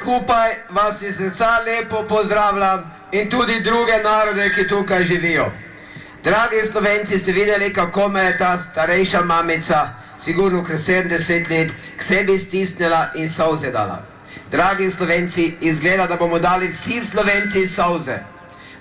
skupaj vas iz srca lepo pozdravljam in tudi druge narode, ki tukaj živijo. Dragi Slovenci, ste videli, kako me je ta starejša mamica, sigurno kar 70 let, k sebi stisnila in solze dala. Dragi Slovenci, izgleda, da bomo dali vsi Slovenci solze.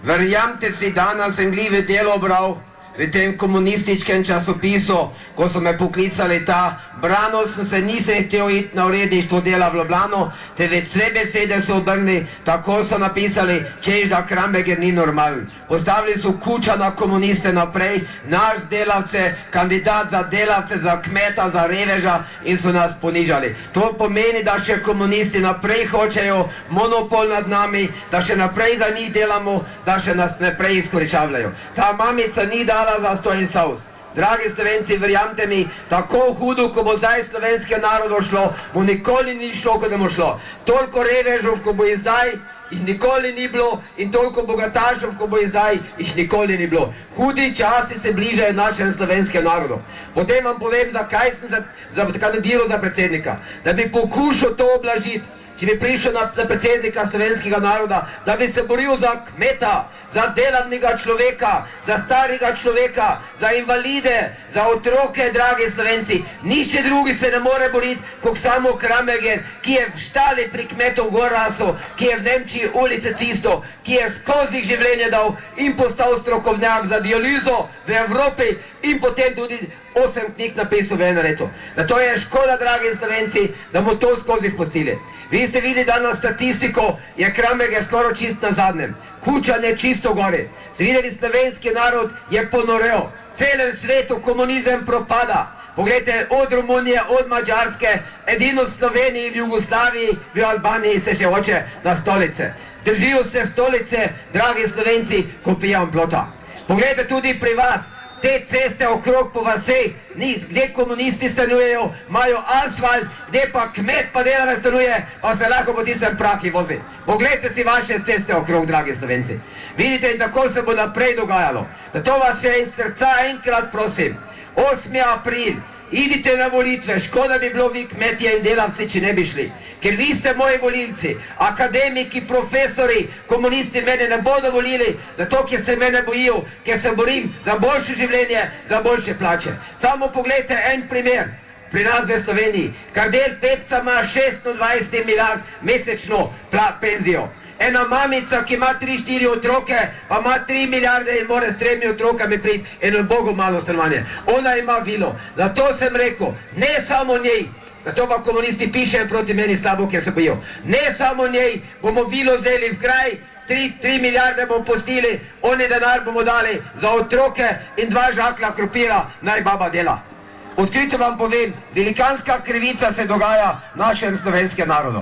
Verjamte si, danes sem glih delo bral v tem komunističkem časopisu, ko so me poklicali ta, branil sem se, nisem htel iti na uredništvo dela v Ljubljano, temveč sve besede so obrnili, tako so napisali, češ da Kramberger ni normalen. Postavili so kuča na komuniste naprej, naš delavce, kandidat za delavce, za kmeta, za reveža in so nas ponižali. To pomeni, da še komunisti naprej hočejo monopol nad nami, da še naprej za njih delamo, da še nas naprej izkoriščavljajo. Ta mamica ni dala za stoj in saus. Dragi Slovenci, verjamte mi, tako hudo, ko bo zdaj slovenske narodo šlo, mu nikoli ni šlo, ko ne bo šlo. Toliko revežov, ko bo je zdaj, jih nikoli ni bilo, in toliko bogatašov, ko bo je zdaj, jih nikoli ni bilo. Hudi časi se bližajo našem slovenskem narodu. Potem vam povem, zakaj sem kandidiral za predsednika. Da bi pokušal to oblažiti. Če bi prišel za predsednika slovenskega naroda, da bi se boril za kmeta, za delavnega človeka, za starega človeka, za invalide, za otroke, dragi Slovenci. Nišče drugi se ne more boriti, kot samo Kramberger, ki je v štali pri kmetov gor rasel, ki je v Nemčiji ulice čisto, ki je skozi življenje dal in postal strokovnjak za dializo v Evropi in potem tudi 8 knjig napisal v eno leto. Zato je škoda, dragi Slovenci, da bomo to skozi spustili. Vi ste videli danes statistiko, je Kramberger skoro čist na zadnjem. Kučan je čisto gori. Ste videli, slovenski narod je ponorel. Celem svetu komunizem propada. Poglejte, od Romunije, od Mađarske, edino v Sloveniji, v Jugoslaviji, v Albaniji se še hoče na stolice. Držijo se stolice, dragi Slovenci, ko pijam plota. Poglejte tudi pri vas. Te ceste okrog po vaseh, gdje komunisti stanujejo, imajo asfalt, gdje pa kmet pa delave stanuje, pa se lahko po tistem praki vozi. Poglejte si vaše ceste okrog, dragi Slovenci. Vidite, in tako se bo naprej dogajalo. Zato vas še iz srca enkrat prosim, 8. april, idite na volitve, škoda bi bilo vi kmetje in delavci, če ne bi šli. Ker vi ste moji volilci, akademiki, profesori, komunisti mene ne bodo volili, zato ker se mene bojijo, ker se borim za boljše življenje, za boljše plače. Samo pogledajte en primer. Pri nas v Sloveniji, Kardelj Pepca ima 26 milijard mesečno penzijo. Ena mamica, ki ima 3-4 otroke, pa ima 3 milijarde in mora s 3 otrokami priti eno bogo malo stanovanje. Ona ima vilo. Zato sem rekel, ne samo njej, zato pa komunisti pišejo proti meni slabo, ker se bojijo. Ne samo njej bomo vilo vzeli v kraj, 3 milijarde bomo postili, oni denar bomo dali za otroke in 2 žakla kropira, naj baba dela. Odkrito vam povem, velikanska krivica se dogaja našem slovenskem narodu.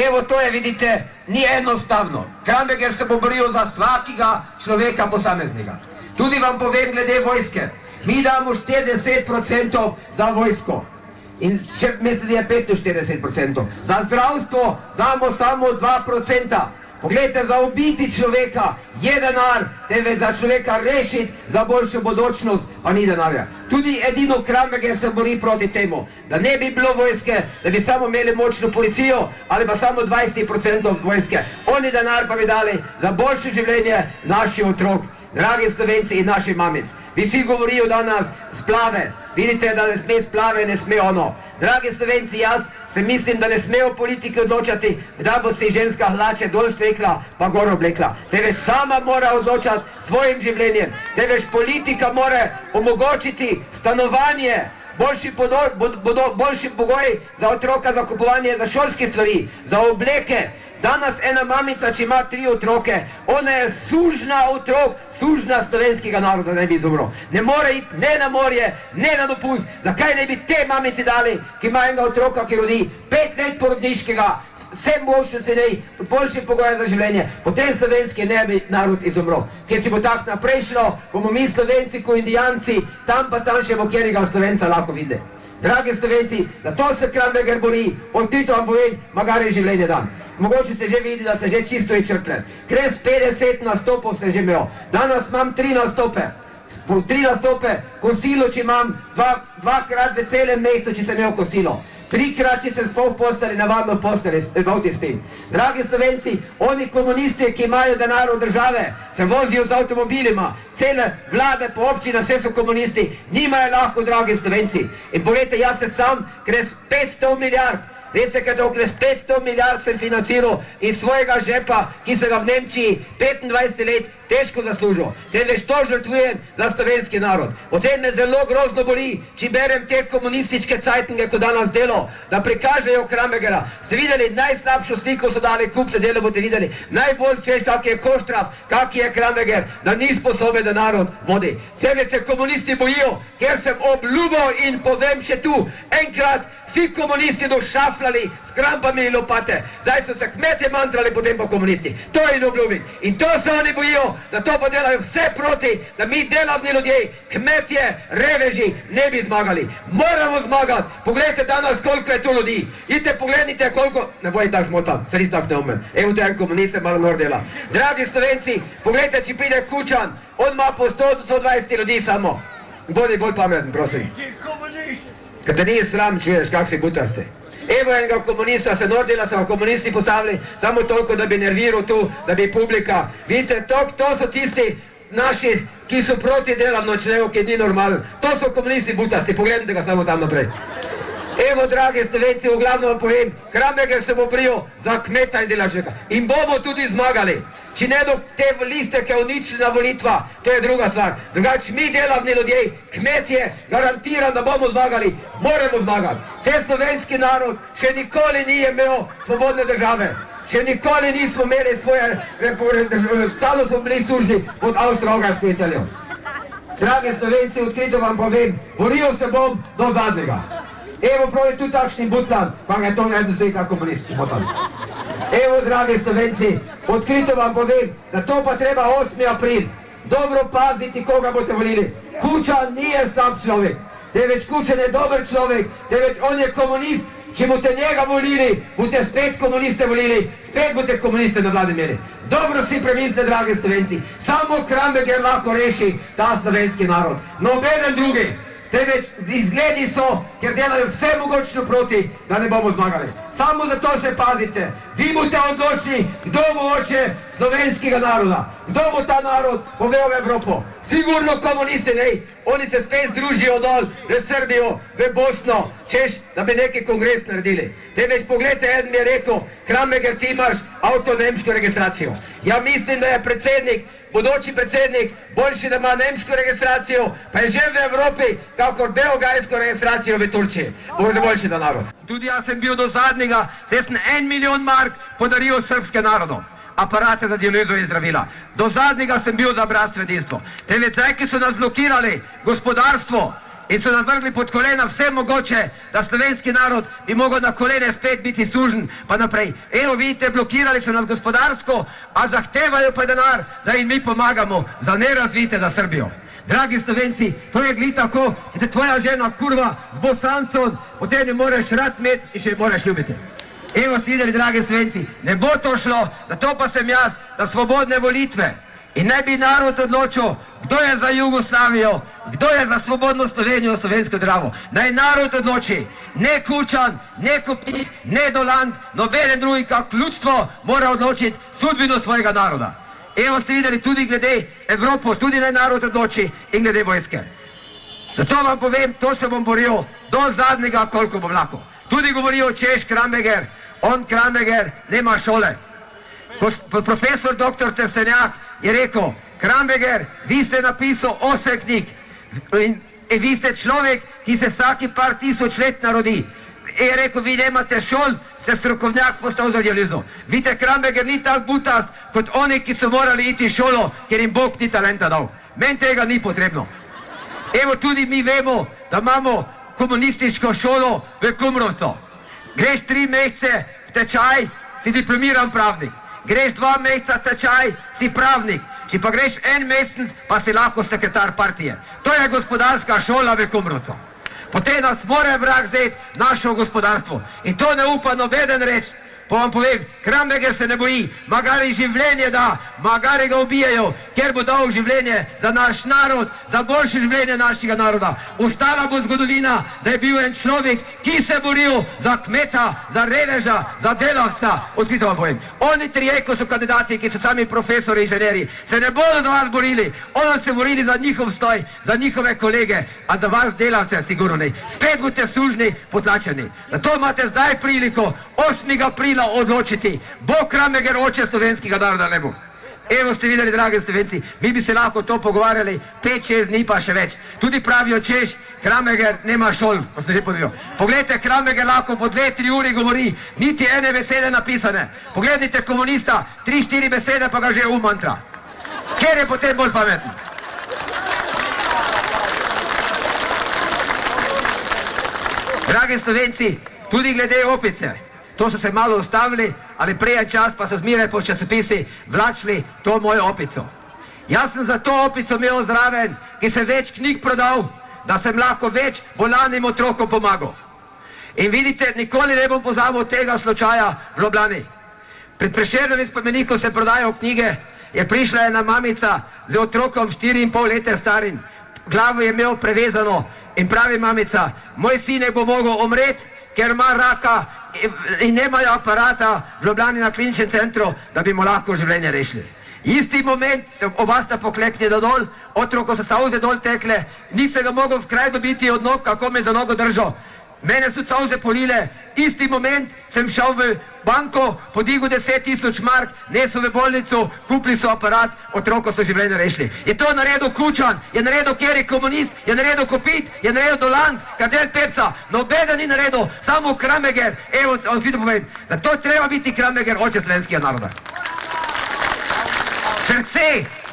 Evo to je, vidite, ni enostavno. Kramberger se bo boril za svakega človeka posameznika. Tudi vam povem glede vojske. Mi damo 40% za vojsko. In še mesec je 45%. Za zdravstvo damo samo 2%. Poglejte, za ubiti človeka je denar, temveč za človeka rešiti za boljšo bodočnost, pa ni denarja. Tudi edino Kramberger se bori proti temu, da ne bi bilo vojske, da bi samo imeli močno policijo ali pa samo 20% vojske. Oni denar pa bi dali za boljše življenje naših otrok, dragi Slovenci in naših mamic. Vi vsi govorijo danes splave, vidite, da ne sme splave, ne sme ono. Dragi Slovenci, jaz se mislim, da ne smejo politiki odločati, kdaj bo si ženska hlače dol stekla, pa gor oblekla. Teveč sama mora odločati svojim življenjem. Teveč politika mora omogočiti stanovanje, boljši pogoj za otroka, za kupovanje, za šolske stvari, za obleke. Danes ena mamica, če ima 3 otroke, ona je sužna otrok, sužna slovenskega naroda, ne bi izumro. Ne more iti ne na morje, ne na dopust. Zakaj ne bi te mamici dali, ki ima enega otroka, ki rodi 5 let porodniškega, vse boljše cenej, boljše pogoje za življenje, potem slovenski ne bi narod izumro. Ker si bo tak naprej šlo, bomo mi Slovenci kot Indijanci, tam pa tam še bo kjerega Slovenca lahko videli. Dragi Slovenci, da to se Kramberger bori, odkrito vam povem, magari življenje dan. Mogoče ste že videli, da se že čisto izčrpljen. Kres 50 nastopov sem že imel. Danes imam 3 nastope. 3 nastope, kosilo, če imam 2krat v celem mesecu, če sem imel kosilo. 3-krat, če sem spal v posteli, navadno v posteli, v avti spim. Dragi Slovenci, oni komunisti, ki imajo denar od države, se vozijo z avtomobilima, cele vlade po občinah, vse so komunisti, nimajo lahko, dragi Slovenci. In povejte, jaz se sam, kres 500 milijard, veste, kaj to, kres 500 milijard sem financiral iz svojega žepa, ki se ga v Nemčiji 25 let težko zaslužil. Temveč to žrtvujem za slovenski narod. Potem me zelo grozno boli, če berem te komunističke cajtnge, ko danes delo, da prikažejo Kramegera. Ste videli, najslabšo sliko so dali, kupte delo, boste videli. Najbolj češ, kak je Koštraf, kak je Krameger, da ni sposoben, da narod vodi. Sebe se komunisti bojijo, ker sem obljubil in povem še tu, enkrat vsi komunisti došafljali s krampami in lopate. Zdaj so se kmetje mantrali, potem pa komunisti. To je obljubim. In to se oni bojijo, da to pa delajo vse proti, da mi delavni ljudje, kmetje, reveži, ne bi zmagali. Moramo zmagati. Poglejte danes, koliko je tu ljudi. Idite, pogledajte, koliko... Ne boj tako smotan, se nis tako ne umem. Evo to je en komunist, malo nor dela. Dragi Slovenci, poglejte, če pride Kučan, on ima po 100-120 ljudi samo. Bodi bolj pameten, prosim. Ker te ni sram, čuješ, kak si butaste. Evo enega komunista se nordila, so ga komunisti postavili, samo toliko, da bi nerviral tu, da bi publika. Vidite, to so tisti naši, ki so proti delavno človeku, ki ni normalen. To so komunisti butasti, pogledajte ga samo tam naprej. Evo, dragi Slovenci, v glavnem vam povem, Krameger se bo brijal za kmeta in delačnika. In bomo tudi zmagali. Če ne do te liste, ki je uničena volitva, to je druga stvar. Drugač, mi delavni ljudje, kmetje, garantiram, da bomo zmagali. Moramo zmagati. Vse slovenski narod še nikoli ni imel svobodne države. Še nikoli nismo imeli svoje, stalo smo bili sužni pod Avstro-Ogrsko Italijo. Dragi Slovenci, odkrito vam povem, boril se bom do zadnjega. Evo, prav je tu takšni butlan, pa ga je to eden zdaj ta komunist. Evo, dragi Slovenci, odkrito vam povem, da to pa treba 8. april. Dobro paziti, koga boste volili. Kučan nije slab človek, teveč Kučan je dober človek, teveč on je komunist. Če boste njega volili, boste spet komuniste volili, spet boste komuniste na vladi imeli. Dobro si premislite, dragi Slovenci, samo Krameger lahko reši ta slovenski narod. Nobeden drugi. Teveč izgledi so, ker delajo vse mogočno proti, da ne bomo zmagali. Samo zato se pazite. Vi boste odločili, kdo bo oče slovenskega naroda. Kdo bo ta narod povel v Evropo. Sigurno komunisti ne. Oni se spet združijo dol v Srbijo, v Bosno, češ, da bi neki kongres naredili. Teveč pogledajte, eden mi je rekel, Krameger, ti imaš avto nemško registracijo. Ja mislim, da je predsednik, bodoči predsednik, boljši, da ima nemško registracijo, pa je že v Evropi, kakor belgijsko registracijo v Turčiji. Bo za boljši da narod. Tudi jaz sem bil do zadnjega, zdaj sem 1 milijon mark podaril srpske narodu. Aparate za dializo in zdravila. Do zadnjega sem bil za bratstvo in edinstvo. Teveč zdaj, ki so nas blokirali gospodarstvo in so nas vrgli pod kolena vse mogoče, da slovenski narod bi mogel na kolene spet biti sužen, pa naprej. Evo, vidite, blokirali so nas gospodarsko, a zahtevajo pa denar, da jim mi pomagamo za nerazvite, za Srbijo. Dragi Slovenci, to je gli tako, da te tvoja žena kurva z Bosancom, potem ne moreš rad imeti in še moraš ljubiti. Evo si videli, dragi Slovenci, ne bo to šlo, zato pa sem jaz za svobodne volitve. In naj bi narod odločil, kdo je za Jugoslavijo, kdo je za svobodno Slovenijo, slovensko državo. Naj narod odloči, ne Kučan, ne Kopitar, ne Doland, nobeden drugi, kak ljudstvo mora odločiti sudbino svojega naroda. Evo ste videli tudi glede Evropo, tudi naj narod odloči in glede vojske. Zato vam povem, to se bom boril do zadnjega, koliko bom lahko. Tudi govorijo češ Krameger, on Krameger nema šole. Profesor dr. Trstenjak je rekel, Krameger, vi ste napisal 8 knjig in vi ste človek, ki se vsaki par tisoč let narodi. Je rekel, vi nemate šol, ste strokovnjak postal za dializo. Vidite, Krameger ni tak butast kot oni, ki so morali iti šolo, ker jim Bog ni talenta dal. Meni tega ni potrebno. Evo, tudi mi vemo, da imamo komunistično šolo v Kumrovcu. Greš 3 mesece v tečaj, si diplomiran pravnik. Greš 2 meseca tečaj, si pravnik. Če pa greš 1 mesec, pa si lahko sekretar partije. To je gospodarska šola v Kumrovcu. Potem nas more vrag vzeti našo gospodarstvo. In to ne upa nobeden reči. pa vam povem, Kramberger se ne boji, magari življenje da, magari ga ubijajo, ker bo dal življenje za naš narod, za boljše življenje našega naroda. Ostala bo zgodovina, da je bil en človek, ki se boril za kmeta, za reveža, za delavca. Odkrito vam povem, oni trije, ko so kandidati, ki so sami profesori, inženjeri, se ne bodo za vas borili, oni se borili za njihov stoj, za njihove kolege, a za vas delavce sigurno ne. Spet boste sužni, potlačeni. Zato imate zdaj priliko 8. aprila odločiti, bo Kramberger oče slovenskega naroda ne bo. Evo ste videli, dragi Slovenci, mi bi se lahko to pogovarjali 5-6 dni pa še več. Tudi pravijo, češ, Kramberger nema šol, ko ste že podvijo. Poglejte, Kramberger lahko po 2-3 uri govori, niti ene besede napisane. Pogledajte komunista, 3-4 besede pa ga že umantra. Ker je potem bolj pameten. Dragi Slovenci, tudi glede opice, to so se malo ustavili, ali prej čas pa so zmeraj po časopisi vlačili to mojo opico. Jaz sem za to opico imel zraven, ki sem več knjig prodal, da sem lahko več bolanim otrokom pomagal. In vidite, nikoli ne bom pozabil tega slučaja v Ljubljani. Pred Prešernovim spomenikom se prodajo knjige, je prišla ena mamica z otrokom 4,5 leta starim, glavo je imel prevezano in pravi mamica, moj sinek bo mogel umreti, ker ima raka in nemajo aparata v Ljubljani na kliničnem centru, da bi mu lahko življenje rešili. Isti moment se oba sta pokleknila dol, otroko so solze dol tekle, nisem ga mogel v kraj dobiti od nog, kako me za nogo držal. Mene so solze polile, isti moment sem šel v banko, podigal 10,000 mark, nesel v bolnico, kupili so aparat, otroko so življenje rešili. Je to naredil Kučan, je naredil Keri komunist, je naredil Kopit, je naredil Dolanc, Kardelj Pepca, nobeden ni naredil, samo Kramberger. Evo, odkrito povem, da to treba biti Kramberger, oče slovenskega naroda.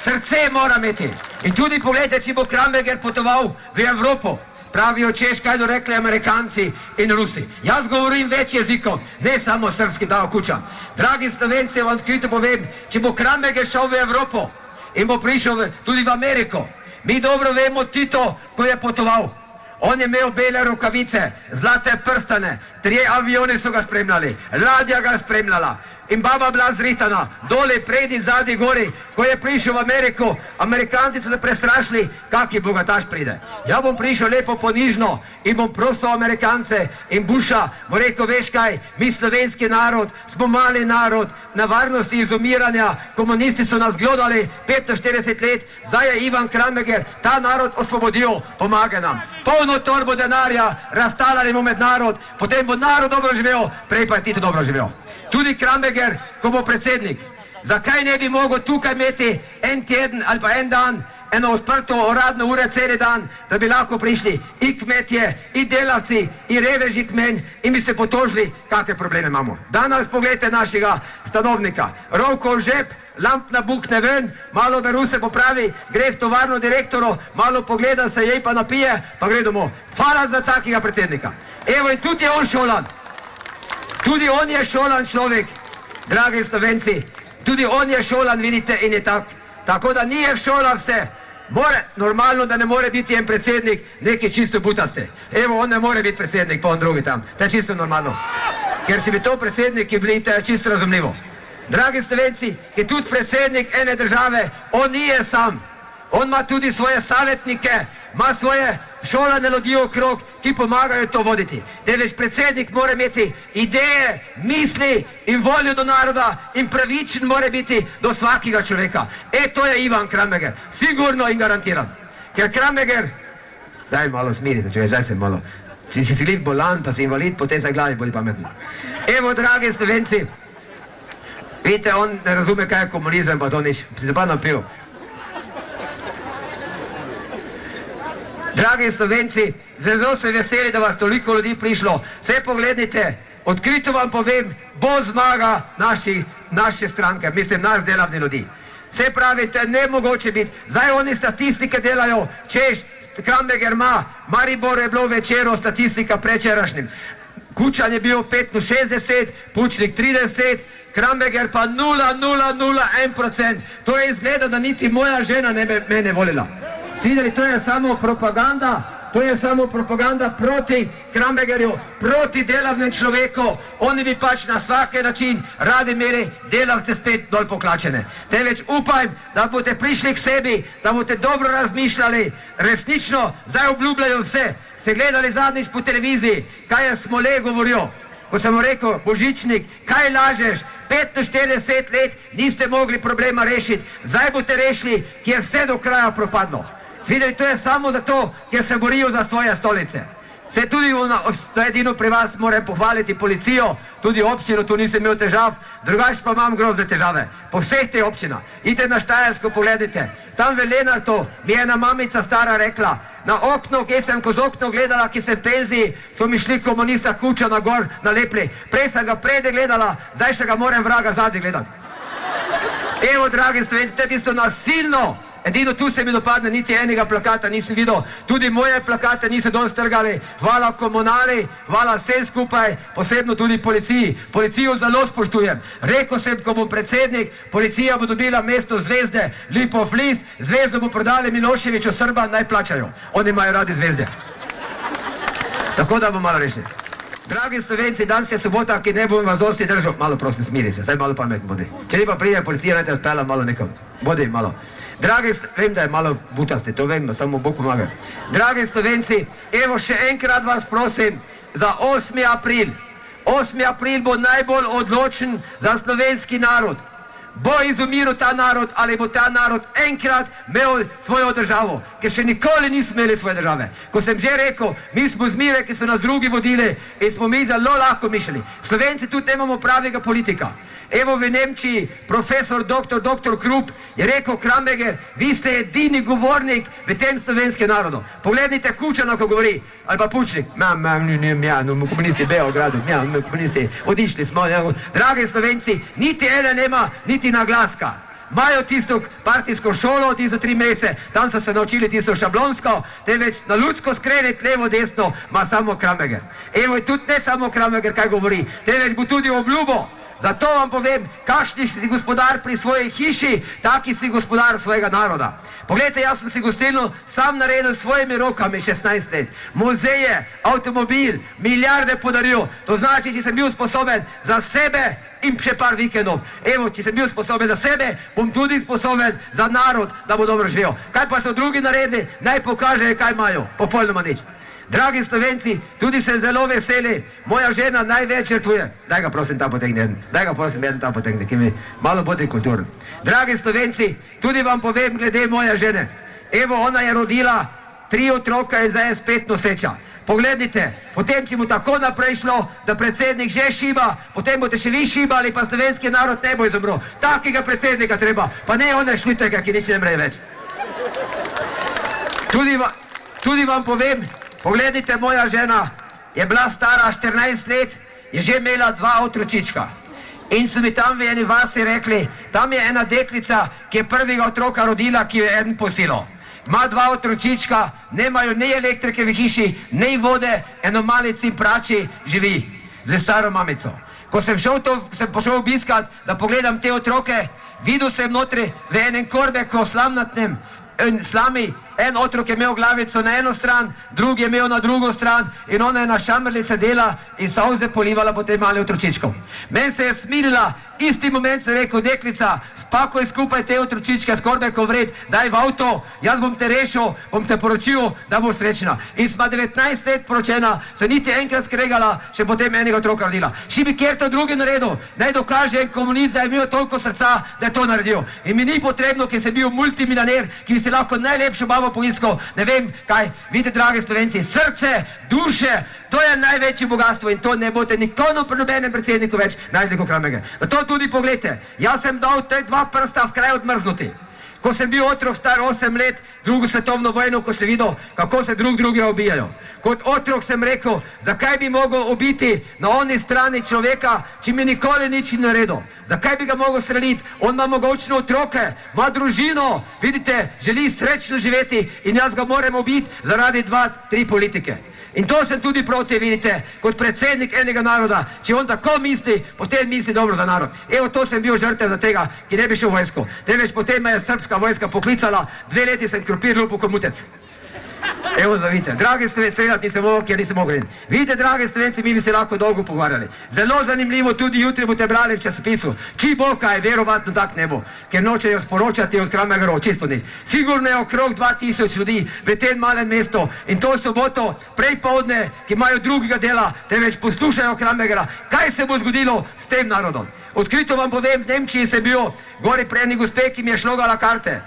Srce mora imeti. In tudi pogledajte, če bo Kramberger potoval v Evropo. Pravijo, češ, kaj dorekli Amerikanci in Rusi. Jaz govorim več jezikov, ne samo srpski, dao Kučan. Dragi Slovenci, vam odkrito povem, če bo Kramberger šel v Evropo in bo prišel tudi v Ameriko, mi dobro vemo Tito, ko je potoval. On je imel bele rokavice, zlate prstane, 3 avioni so ga spremljali, ladja ga spremljala in baba bila zritana, dole, predi, zadi, gori. Ko je prišel v Ameriko, Amerikanci so se prestrašili, kaki bogataš pride. Ja bom prišel lepo ponižno in bom prosil Amerikance in Busha, bo rekel, veš kaj, mi slovenski narod, smo mali narod, na varnosti izumiranja, komunisti so nas glodali 45 let, zdaj je Ivan Kramberger ta narod osvobodil, pomaga nam. Polno torbo denarja, raztalali mu med narod, potem bo narod dobro živel, prej pa je Tito dobro živel. Tudi Kramberger, ko bo predsednik, zakaj ne bi mogel tukaj imeti en teden ali pa en dan, eno odprto uradno ure celi dan, da bi lahko prišli i kmetje, i delavci, i reveži kmen in bi se potožili, kakve probleme imamo. Danes pogledajte našega stanovnika, rovko v žep, lamp nabukne ven, malo beru se popravi, gre v tovarno direktoru, malo pogleda se jej pa napije, pa gre domov. Hvala za takega predsednika. Evo in tudi je on šolan. Tudi on je šolan človek, dragi Slovenci, tudi on je šolan, vidite, in je tak. Tako da nije šola vse. Normalno, da ne more biti en predsednik neki čisto butaste. Evo, on ne more biti predsednik, pa on drugi tam. To je čisto normalno. Ker si bi to predsedniki bili, to je čisto razumljivo. Dragi Slovenci, ki tudi predsednik ene države, on nije sam. On ima tudi svoje savjetnike, ima svoje šolane ljudi okrog, ki pomagajo to voditi. Teveč predsednik mora imeti ideje, misli in voljo do naroda in pravičen mora biti do svakega človeka. To je Ivan Kramberger, sigurno in garantiran. Ker Kramberger, daj malo smirite, če veš, daj se malo. Če si Filip bolan, pa si invalid, potem se glavi bodi pametno. Evo, dragi Slovenci, vidite, on ne razume, kaj je komunizem, pa to nič, si se pa napil. Dragi Slovenci, zelo se veseli, da vas toliko ljudi prišlo. Vse pogledajte, odkrito vam povem, bo zmaga naše stranke, mislim, nas delavni ljudi. Vse pravite, ne mogoče biti. Zdaj oni statistike delajo, češ, Kramberger ima, Maribor je bilo večero statistika prečerašnjim. Kučan je bil 65, Pučnik 30, Kramberger pa 0,001%. To je izgleda, da niti moja žena ne bi mene volila. Videli, to je samo propaganda, to je samo propaganda proti Krambergerju, proti delavnem človeku. Oni bi pač na vsake način radi imeli delavce spet dol poklačene. Temveč upam, da boste prišli k sebi, da boste dobro razmišljali, resnično, zdaj obljubljajo vse. Ste gledali zadnjič po televiziji, kaj je Smole govoril, ko sem mu rekel, Božičnik, kaj lažeš, 45 let niste mogli problema rešiti, zdaj boste rešili, ki je vse do kraja propadlo. Videli, to je samo zato, ker se borijo za svoje stolice. Se tudi edino pri vas moram pohvaliti policijo, tudi občino, tu nisem imel težav, drugače pa imam grozne težave. Po vseh te občina. Idite na Štajersko, pogledajte. Tam v Lenartu mi je ena mamica stara rekla, na okno, kje sem ko z okno gledala, ki sem penziji, so mi šli komunista Kučana gor nalepli. Prej sem ga prede gledala, zdaj še ga moram vraga zadnji gledati. Evo, dragi Slovenci, to je tisto nasilno. Edino tu se mi dopadne, niti enega plakata nisem videl, tudi moje plakate niso danes trgali. Hvala komunali, hvala vsem skupaj, posebno tudi policiji. Policijo zelo spoštujem. Rekel sem, ko bom predsednik, policija bo dobila mesto zvezde, Lipov list, zvezdo bo prodali Miloševiću, Srba naj plačajo. Oni imajo radi zvezde. Tako da bom malo rešili. Dragi Slovenci, danes je sobota, ki ne bom vas dosti držal. Malo prosim, smiri se, zdaj malo pametno bodi. Če ne pa pride policija, naj te odpela malo nekam. Bodi malo. Dragi, vem, da je malo butaste, to vem, samo Bog pomaga. Dragi Slovenci, evo še enkrat vas prosim za 8. april. 8. april bo najbolj odločen za slovenski narod. Bo izumiril ta narod ali bo ta narod enkrat imel svojo državo, ker še nikoli nismo imeli svoje države. Ko sem že rekel, mi smo zmire, ki so nas drugi vodili in smo mi zelo lahko mišljali. Slovenci tudi nemamo pravega politika. Evo v Nemčiji profesor dr. Krupp je rekel, Kramberger, vi ste edini govornik v tem slovenskem narodu. Pogledajte Kučana, ko govori, ali pa Pučnik. Komunisti Beogradu, komunisti, odišli smo. Dragi Slovenci, niti ena nema, niti naglaska. Imajo tisto partijsko šolo, tisto 3 mesece, tam so se naučili tisto šablonsko, temveč na ljudsko skreniti levo, desno, ima samo Kramberger. Evo, tudi ne samo Kramberger, kaj govori, temveč bo tudi obljubo. Zato vam povem, kakšni si gospodar pri svoji hiši, taki si gospodar svojega naroda. Poglejte, jaz sem si gostilno sam naredil s svojimi rokami 16 let. Muzeje, avtomobil, milijarde podaril. To znači, če sem bil sposoben za sebe in še par vikendov. Evo, če sem bil sposoben za sebe, bom tudi sposoben za narod, da bo dobro živel. Kaj pa so drugi naredili, naj pokažejo, kaj imajo. Popolnoma nič. Dragi Slovenci, tudi sem zelo veseli, moja žena največ žrtvuje. Daj ga prosim ta potegne, daj ga prosim jeden ta potegne, ki mi malo bodi kulturno. Dragi Slovenci, tudi vam povem glede moje žene. Evo, ona je rodila 3 otroka in zdaj je spet noseča. Pogledajte, potem če mu tako naprej šlo, da predsednik že šiba, potem boste še vi šibali, pa slovenski narod ne bo izumrl. Takega predsednika treba, pa ne one šlitega, ki nič ne mre več. Tudi vam povem, pogledajte, moja žena je bila stara 14 let, je že imela 2 otročička. In so mi tam v eni vasi rekli, tam je ena deklica, ki je prvega otroka rodila, ki je eden posilo. Ima 2 otročička, nemajo ne elektrike v hiši, ne vode, eno malici prači živi z staro mamico. Ko sem pošel obiskat, da pogledam te otroke, videl sem notri v enem korbeku slamnatnem slami, en otrok je imel glavico na eno stran, drugi je imel na drugo stran in ona je na šamrli sedela in solze polivala po tem mali otročičkom. Meni se je smilila, isti moment se rekel, deklica, spakuj skupaj te otročičke, skoraj ko vred, daj v avto, jaz bom te rešil, bom te poročil, da bo srečna. In sva 19 let poročena, se niti enkrat skregala, še potem enega otroka rodila. Še bi kjer to drugi naredil, naj dokaže en komunist, da je imel toliko srca, da je to naredil. In mi ni potrebno, ker sem bil multimilioner, ki bi si lahko najlepšo babo poiskal, ne vem kaj. Vidite, dragi Slovenci, srce, duše, to je največje bogatstvo in to ne boste nikoli pri nobenem predsedniku več najdli kot Kramberger. Zato tudi pogledajte, jaz sem dal te 2 prsta v kraj odmrznuti. Ko sem bil otrok star 8 let, 2. svetovno vojno, ko sem videl, kako se drugega ubijajo. Kot otrok sem rekel, zakaj bi mogel ubiti na oni strani človeka, če mi nikoli nič ni naredil. Zakaj bi ga mogel streljiti? On ima mogočne otroke, ima družino, vidite, želi srečno živeti in jaz ga moram ubiti zaradi 2-3 politike. In to sem tudi proti, vidite, kot predsednik enega naroda. Če on tako misli, potem misli dobro za narod. Evo, to sem bil žrtev za tega, ki ne bi šel v vojsko. Temveč potem me je srpska vojska poklicala, 2 leti sem krompir lupil kot mutec. Evo zavite. Dragi Slovenci, seveda nisem mogel, ker nisem mogel. Vidite, dragi Slovenci, mi bi se lahko dolgo pogovarjali. Zelo zanimivo, tudi jutri boste brali v časopisu. Či bo kaj, verovatno tak ne bo, ker nočejo sporočati od Krambergerov, čisto nič. Sigurno je okrog 2000 ljudi v tem malem mestu in to soboto, prej povdne, ki imajo drugega dela, temveč poslušajo Krambergera, kaj se bo zgodilo s tem narodom. Odkrito vam povem, v Nemčiji sem bil gori prednji gospe, ki mi je šlogala karte.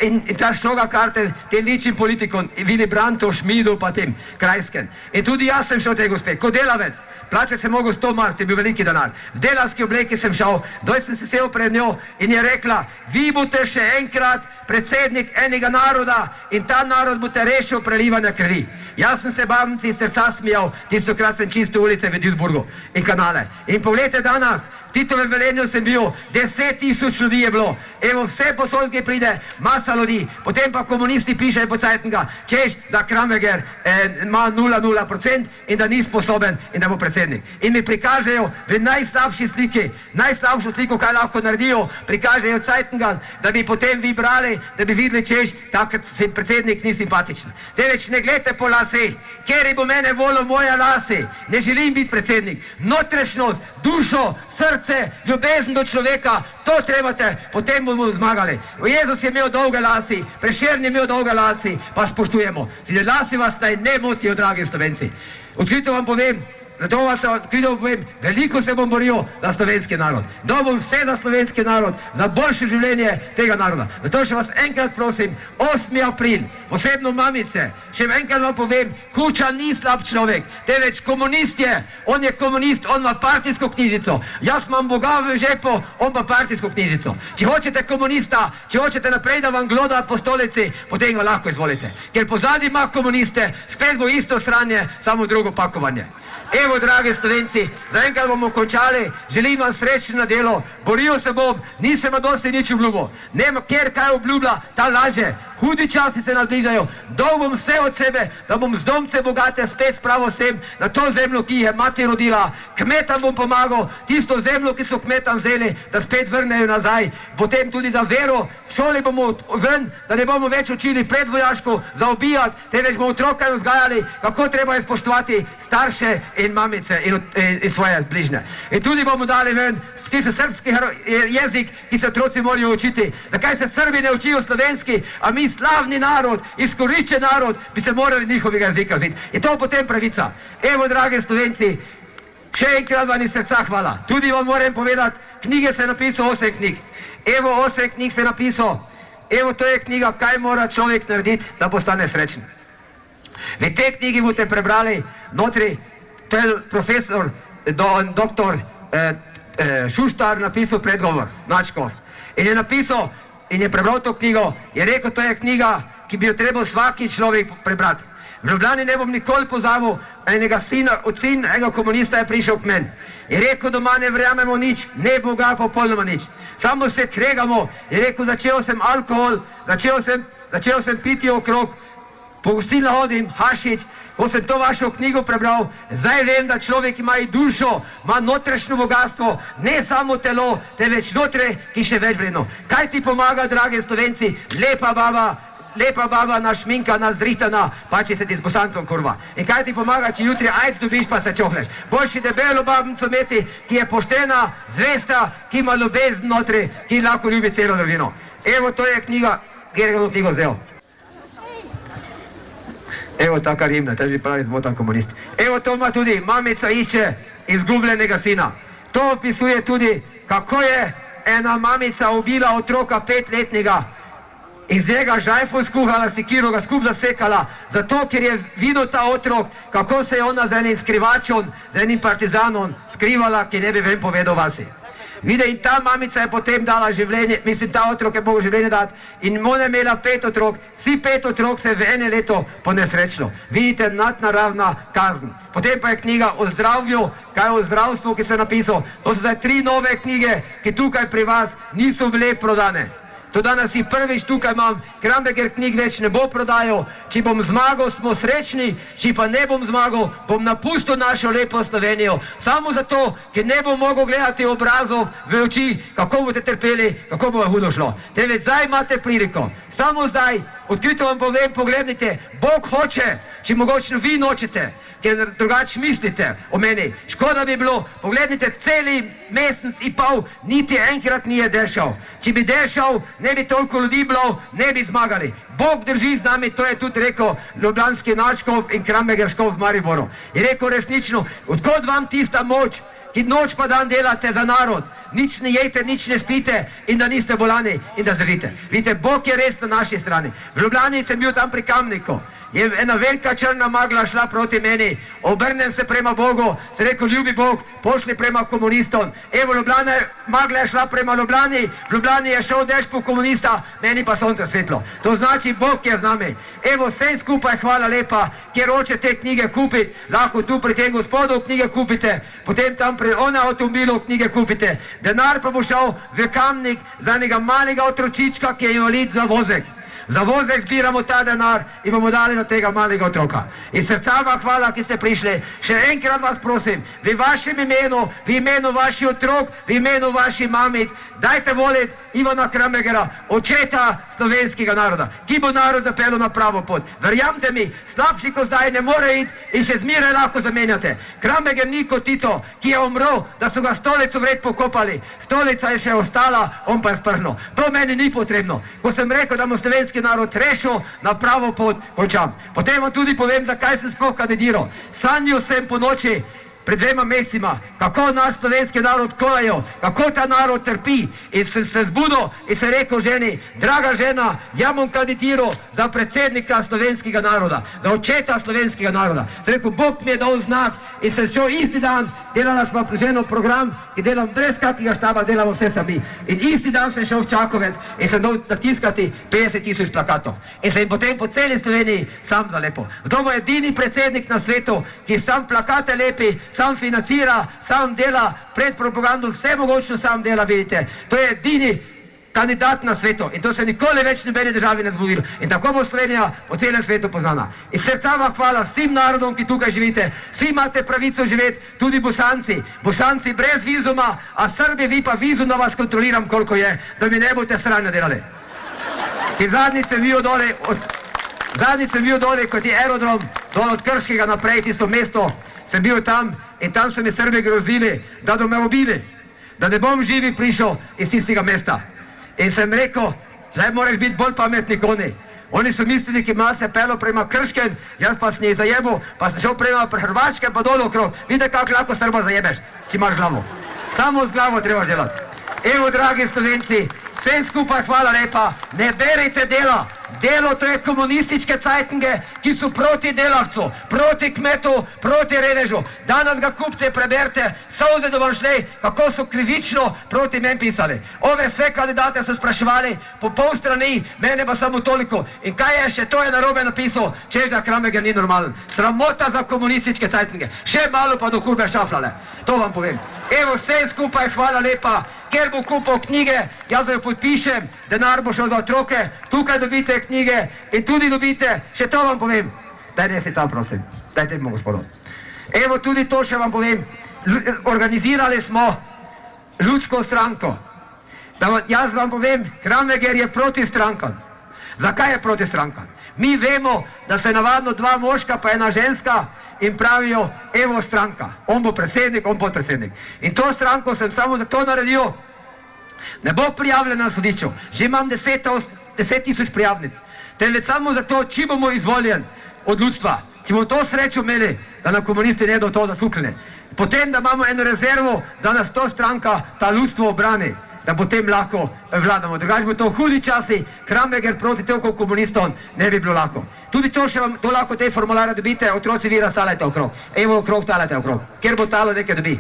In ta šloga karte tem večjim politikom, Willy Brandtu, Schmidu pa tem krajskem. In tudi jaz sem šel tej gospe, kot delavec. Plačati sem mogel 100 mark, to je bil veliki denar. V delavski obleki sem šel, doj sem se sel pred njo in je rekla, vi boste še enkrat predsednik enega naroda in ta narod boste rešil prelivanja krvi. Jaz sem se babnici iz srca smijal, tistokrat sem čistil ulice v Duisburgu in kanale. In pogledajte danes, v Titovem Velenju sem bil, 10 000 ljudi je bilo. Evo, vse posod, ki pride, masa ljudi. Potem pa komunisti pišejo po Cajtenga, češ, da Kramberger ima 0,0% in da ni sposoben in da bo predsednik. In mi prikažejo v najslabši sliki, najslabšo sliko, kaj lahko naredijo, prikažejo Cajtenga, da bi potem vi brali, da bi videli, češ, takrat si predsednik ni simpatičen. Teveč ne gledajte po lase, ker bo mene volil moja lase, ne želim biti predsednik. Notrešnost, dušo, srce, ljubezen do človeka, to trebate, potem bomo zmagali. Jezus je imel dolge lasi, Prešern je imel dolge lasi, pa spoštujemo. Zdaj, lasi vas naj ne motijo, dragi Slovenci. Odkrito vam povem, zato vas odkrito povem, veliko se bom boril za slovenski narod. Da bom vse za slovenski narod, za boljše življenje tega naroda. Zato še vas enkrat prosim, 8. april, posebno mamice, še enkrat vam povem, Kučan ni slab človek, teveč komunist je, on je komunist, on ima partijsko knjižico. Jaz imam Boga v žepu, on pa partijsko knjižico. Če hočete komunista, če hočete naprej, da vam gloda po stolici, potem ga lahko izvolite. Ker pozadnji ima komuniste, spet bo isto sranje, samo drugo pakovanje. Evo, dragi Slovenci, zaenkrat bomo končali, želim vam srečno na delo, boril se bom, nisem dosti nič obljubil. Nema, kjer kaj obljublja, ta laže. Hudi časi se nabližajo, dal bom vse od sebe, da bom z domce bogate spet spravil sem na to zemljo, ki je mati rodila. Kmetam bom pomagal, tisto zemljo, ki so kmetam vzeli, da spet vrnejo nazaj. Potem tudi za vero, v šoli bomo ven, da ne bomo več učili predvojaško zaobijati, temveč bomo otroke vzgajali, kako treba je spoštovati starše in mamice in svoje bližnje. In tudi bomo dali ven tisti srpski jezik, ki se otroci morajo učiti. Zakaj se Srbi ne učijo slovenski, a mi slavni narod, izkoriščen narod, bi se morali njihovega jezika vzeti. Je to potem pravica. Evo, dragi Slovenci, še enkrat vam iz srca hvala. Tudi vam moram povedati, knjige se napisal 8 knjig. Evo, 8 knjig se napisal. Evo, to je knjiga, kaj mora človek narediti, da postane srečen. V tej knjigi boste prebrali notri, to je profesor, doktor Šuštar napisal predgovor, Načkov. In je napisal, in je prebral to knjigo, je rekel, to je knjiga, ki bi jo trebal vsaki človek prebrati. V Ljubljani ne bom nikoli pozabil enega sina, od sin enega komunista je prišel k meni. Je rekel, doma ne verjamemo nič, ne Boga popolnoma nič. Samo se kregamo. Je rekel, začel sem alkohol, začel sem piti okrog, po gostilni hodim, hašič, ko sem to vašo knjigo prebral, zdaj vem, da človek ima i dušo, ima notrešno bogatstvo, ne samo telo, temveč notre, ki še več vredno. Kaj ti pomaga, dragi Slovenci? Lepa baba, našminka, nazrihtana, pači se ti s bosancom kurva. In kaj ti pomaga, če jutri ajc dobiš, pa se čohneš? Boljši debelo babnico imeti, ki je poštena, zvesta, ki ima ljubezen notri, ki lahko ljubi celo družino. Evo, to je knjiga, kjer je to knjigo vzel. Evo, taka rimna, to je že pravi zmotan komunist. Evo, to ima tudi, mamica išče izgubljenega sina. To opisuje tudi, kako je ena mamica ubila otroka 5-letnega, iz njega žajfo skuhala, sekiro ga skup zasekala, zato ker je videl ta otrok, kako se je ona z enim skrivačom, z enim partizanom skrivala, ki ne bi vem povedal vasi. Vide, in ta mamica je potem dala življenje, mislim, ta otrok je mogel življenje dati in ona imela 5 otrok, vsi 5 otrok se v ene leto ponesrečilo. Vidite, nadnaravna kazen. Potem pa je knjiga o zdravju, kaj o zdravstvu, ki se je napisal. To so zdaj 3 nove knjige, ki tukaj pri vas niso bile prodane. To danes si prvič tukaj imam, Kramberger knjig več ne bo prodajal. Če bom zmagal, smo srečni, če pa ne bom zmagal, bom napustil našo lepo Slovenijo. Samo zato, ker ne bom mogel gledati obrazov v oči, kako boste trpeli, kako bo hudo šlo. Teveč zdaj imate priliko, samo zdaj, odkrito vam povem, pogledajte, Bog hoče, če mogoče vi nočete, ker drugače mislite o meni. Škoda bi bilo, pogledajte, celi mesec in pol niti enkrat nije dešal. Če bi dešal, ne bi toliko ljudi bilo, ne bi zmagali. Bog drži z nami, to je tudi rekel ljubljanski nadškof in kramegerškof v Mariboru. Je rekel resnično, odkot vam tista moč, ki noč pa dan delate za narod, nič ne jejte, nič ne spite in da niste bolani in da zdržite. Vidite, Bog je res na naši strani. V Ljubljani sem bil tam pri Kamniku, je ena velika črna magla šla proti meni, obrnem se prema Bogu, se rekel, ljubi Bog, pošli prema komunistom. Evo, magla je šla prema Ljubljani, v Ljubljani je šel dež po komunista, meni pa sonce svetlo. To znači, Bog je z nami. Evo, vsem skupaj hvala lepa, kjer hoče te knjige kupiti, lahko tu pri tem gospodu knjige kupite, potem tam pri avtomobilu knjige kupite. Denar pa bo šel v Kamnik za enega malega otročička, ki je invalid za vozek. Za vozek zbiramo ta denar in bomo dali za tega malega otroka. In srca vam hvala, ki ste prišli. Še enkrat vas prosim, v vašem imenu, v imenu vaših otrok, v imenu vaših mamic, dajte voliti Ivana Kramegera, očeta slovenskega naroda, ki bo narod zapeljal na pravo pot. Verjamte mi, slabši kot zdaj ne more iti in še zmeraj lahko zamenjate. Krameger ni kot Tito, ki je umrl, da so ga stolico vred pokopali. Stolica je še ostala, on pa je sprhnil. To meni ni potrebno. Ko sem rekel, da bomo slovenski narod rešil, na pravo pot končam. Potem vam tudi povem, zakaj sem sploh kandidiral. Sanjal sem po noči, pred 2 mesecima, kako naš slovenski narod kolajo, kako ta narod trpi. In sem se zbudil in sem rekel ženi, draga žena, ja bom kandidiral za predsednika slovenskega naroda, za očeta slovenskega naroda. Sem rekel, Bog mi je dal znak in sem šel isti dan, delala smo ženo program, ki delam brez kakega štaba, delamo vse sami. In isti dan sem šel v Čakovec in sem dal natiskati 50 000 plakatov. In sem potem po celi Sloveniji sam zalepil. To bo edini predsednik na svetu, ki sam plakate lepi, sam financira, sam dela, pred propagando, vse mogočno sam dela, vidite. To je edini kandidat na svetu in to se nikoli več v nobeni državi ne zgodilo. In tako bo Slovenija po celem svetu poznana. In srca vam hvala vsem narodom, ki tukaj živite. Vsi imate pravico živeti, tudi Bosanci. Bosanci brez vizuma, a Srbi, vi pa vizum, da vas kontroliram, koliko je, da mi ne boste sranje delali. In zadnjič sem bil dole, kot je aerodrom, dol od Krškega naprej, tisto mesto, sem bil tam in tam so mi Srbi grozili, da do me ubili, da ne bom živi prišel iz tistega mesta. In sem rekel, zdaj moraš biti bolj pametni kot oni. Oni so mislili, ki malo se pelo prema Krškem, jaz pa sem jih zajebil, pa sem šel prema Hrvačke pa dol okrog. Vidite, kako lahko Srba zajebeš, če imaš glavo. Samo z glavo treba delati. Evo, dragi Slovenci, vsem skupaj hvala lepa, ne berite dela. Delo to je komunističke cajtnge, ki so proti delavcu, proti kmetu, proti revežu. Danes ga kupite, preberite, solze do vam šle, kako so krivično proti meni pisali. Ove sve kandidate so spraševali po pol strani, mene pa samo toliko. In kaj je še, to je narobe napisal, češ da Krameger ni normalen. Sramota za komunističke cajtnge. Še malo pa do kurbe šaflale. To vam povem. Evo, vsem skupaj hvala lepa, ker bo kupil knjige, jaz jo podpišem, denar bo šel za otroke, tukaj dobite knjige in tudi dobite, še to vam povem, daj res je tam, prosim, dajte mi gospodo. Evo, tudi to še vam povem, organizirali smo ljudsko stranko. Jaz vam povem, Krameger je proti strankam. Zakaj je proti strankam? Mi vemo, da se navadno 2 moška pa 1 ženska in pravijo, evo stranka, on bo predsednik, on podpredsednik. In to stranko sem samo zato naredil, ne bo prijavljena na sodišču, že imam 10 000 prijavnic, temveč samo zato, če bomo izvoljen od ljudstva, če bomo to srečo imeli, da nam komunisti ne do to zasukljene, potem da imamo eno rezervo, da nas to stranka, ta ljudstvo obrani, da potem lahko vladamo. Drugače bo to hudi časi, Krameger proti toliko komunistom ne bi bilo lahko. Tudi to še vam, to lahko te formulare dobite, otroci vi razstalajte okrog. Evo okrog, talajte okrog, kjer bo talo nekaj dobi.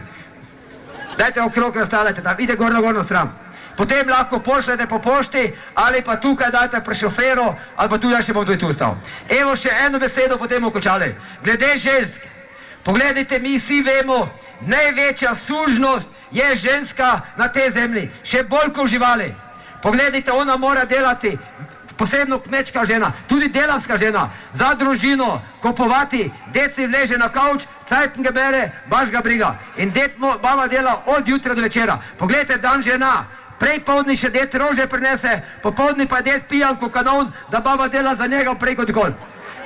Dajte okrog, razstalajte tam, ide gorno stran. Potem lahko pošljete po pošti ali pa tukaj dajte pri šoferu ali pa tudi še bom tudi tu ostal. Evo še eno besedo, potem bomo končali. Glede žensk, pogledajte, mi vsi vemo, največja sužnost je ženska na tej zemlji, še bolj kot živali. Pogledajte, ona mora delati, posebno kmečka žena, tudi delavska žena, za družino, kupovati, deci vleže na kavč, cajtnge bere, baš ga briga. In baba dela od jutra do večera. Pogledajte, dan žena, prej povdni še det rože prinese, popovdni pa det pijanko kanon, da baba dela za njega preko dgol.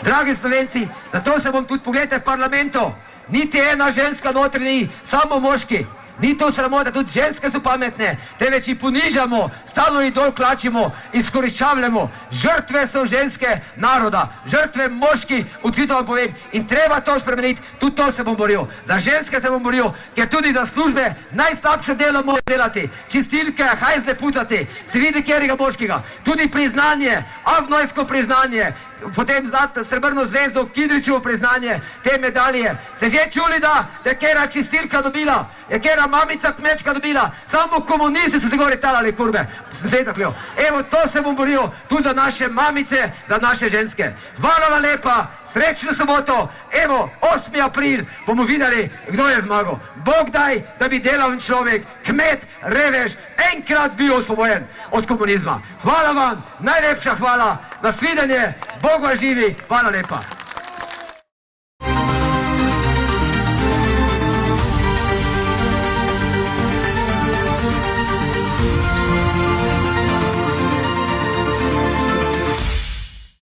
Dragi Slovenci, zato se bom tudi, pogledajte, v parlamentu, niti ena ženska notri ni, samo moški. Ni to sramota, tudi ženske so pametne, te več jih ponižamo, stalno jih dol klačimo, izkoriščavljamo. Žrtve so ženske naroda, žrtve moški, odkrito vam povem, in treba to spremeniti, tudi to se bom boril. Za ženske se bom boril, ker tudi za službe najslabše delo mora delati, čistilke, hajzle pucati, se vidi kjerega moškega, tudi priznanje, avnojsko priznanje, potem znati srebrno zvezdo, Kidričevo priznanje, te medalje. Ste že čuli, da je kera čistilka dobila, je kera mamica kmečka dobila, samo komunisti so se gori talali, kurbe, svetaklijo. Evo, to se bom boril, tudi za naše mamice, za naše ženske. Hvala vam lepa, srečno soboto, evo, 8. april bomo videli, kdo je zmagal. Bog daj, da bi delavni človek, kmet, revež, enkrat bil osvobojen od komunizma. Hvala vam, najlepša hvala, nasvidenje, Bog vas živi, hvala lepa.